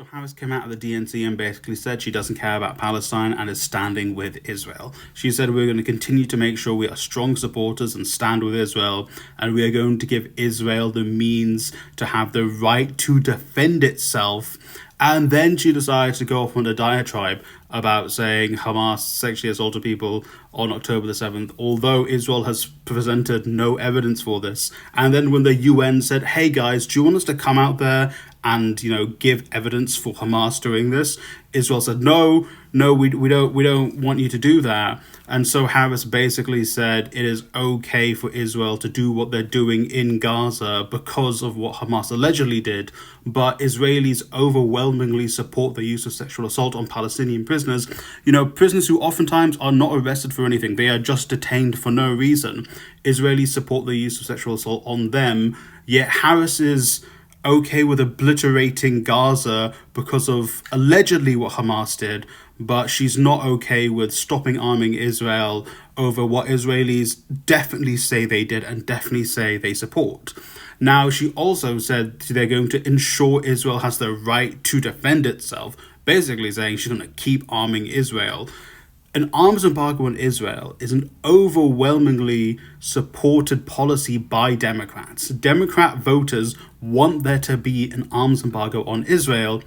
Harris came out of the DNC and basically said she doesn't care about Palestine and is standing with Israel. She said, we're going to continue to make sure we are strong supporters and stand with Israel, and we are going to give Israel the means to have the right to defend itself. And then she decided to go off on a diatribe about saying Hamas sexually assaulted people on October the 7th, although Israel has presented no evidence for this. And then when the UN said, hey guys, do you want us to come out there and, give evidence for Hamas doing this? Israel said, no, we don't want you to do that. And so Harris basically said it is okay for Israel to do what they're doing in Gaza because of what Hamas allegedly did, but Israelis overwhelmingly support the use of sexual assault on Palestinian prisoners. Prisoners who oftentimes are not arrested for anything, they are just detained for no reason. Israelis support the use of sexual assault on them, yet Harris is okay with obliterating Gaza because of allegedly what Hamas did, but she's not okay with stopping arming Israel over what Israelis definitely say they did and definitely say they support. Now, she also said they're going to ensure Israel has the right to defend itself, basically saying she's going to keep arming Israel. An arms embargo on Israel is an overwhelmingly supported policy by Democrats. Democrat voters want there to be an arms embargo on Israel.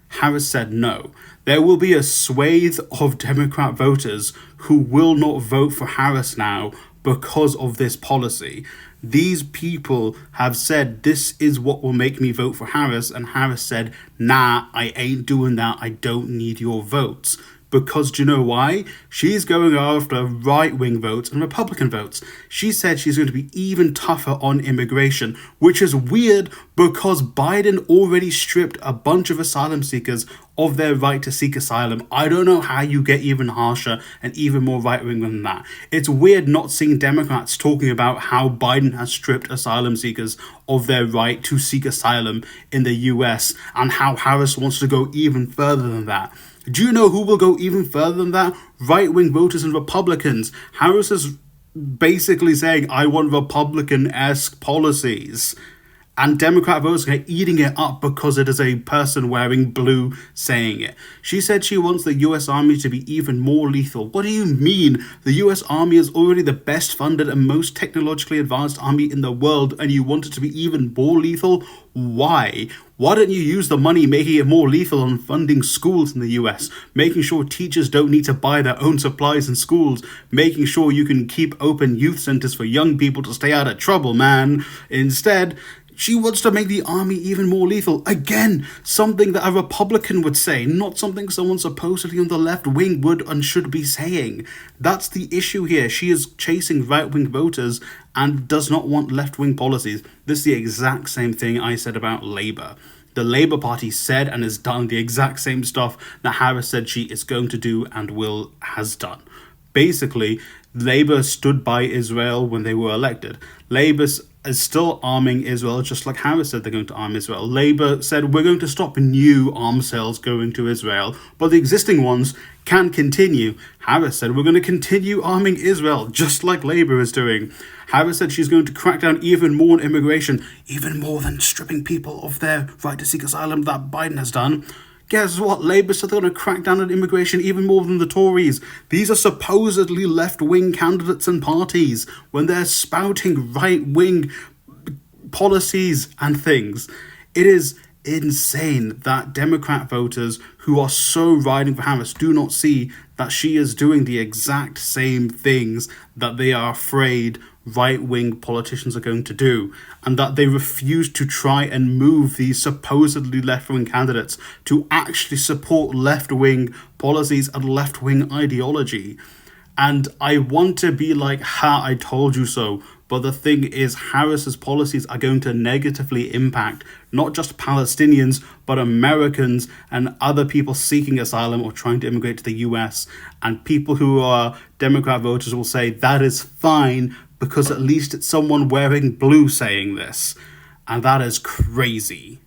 Harris said no. There will be a swathe of Democrat voters who will not vote for Harris now because of this policy. These people have said this is what will make me vote for Harris, and Harris said, nah, I ain't doing that. I don't need your votes. Because do you know why? She's going after right-wing votes and Republican votes. She said she's going to be even tougher on immigration, which is weird because Biden already stripped a bunch of asylum seekers of their right to seek asylum. I don't know how you get even harsher and even more right-wing than that. It's weird not seeing Democrats talking about how Biden has stripped asylum seekers of their right to seek asylum in the US and how Harris wants to go even further than that. Do you know who will go even further than that? Right-wing voters and Republicans. Harris is basically saying, I want Republican-esque policies. And Democrat voters are eating it up because it is a person wearing blue saying it. She said she wants the US Army to be even more lethal. What do you mean? The US Army is already the best funded and most technologically advanced army in the world, and you want it to be even more lethal? Why? Why don't you use the money making it more lethal on funding schools in the US, making sure teachers don't need to buy their own supplies in schools, making sure you can keep open youth centers for young people to stay out of trouble, man? Instead, she wants to make the army even more lethal. Again, something that a Republican would say, not something someone supposedly on the left wing would and should be saying. That's the issue here. She is chasing right-wing voters and does not want left-wing policies. This is the exact same thing I said about Labour. The Labour Party said and has done the exact same stuff that Harris said she is going to do and has done. Basically, Labour stood by Israel when they were elected. Labour is still arming Israel, just like Harris said they're going to arm Israel. Labour said we're going to stop new arms sales going to Israel, but the existing ones can continue. Harris said we're going to continue arming Israel, just like Labour is doing. Harris said she's going to crack down even more on immigration, even more than stripping people of their right to seek asylum that Biden has done. Guess what? Labour said they're going to crack down on immigration even more than the Tories. These are supposedly left-wing candidates and parties when they're spouting right-wing policies and things. It is insane that Democrat voters who are so riding for Harris do not see that she is doing the exact same things that they are afraid right-wing politicians are going to do, and that they refuse to try and move these supposedly left-wing candidates to actually support left-wing policies and left-wing ideology. And I want to be like, ha, I told you so. But the thing is, Harris's policies are going to negatively impact not just Palestinians, but Americans and other people seeking asylum or trying to immigrate to the US. And people who are Democrat voters will say that is fine because at least it's someone wearing blue saying this. And that is crazy.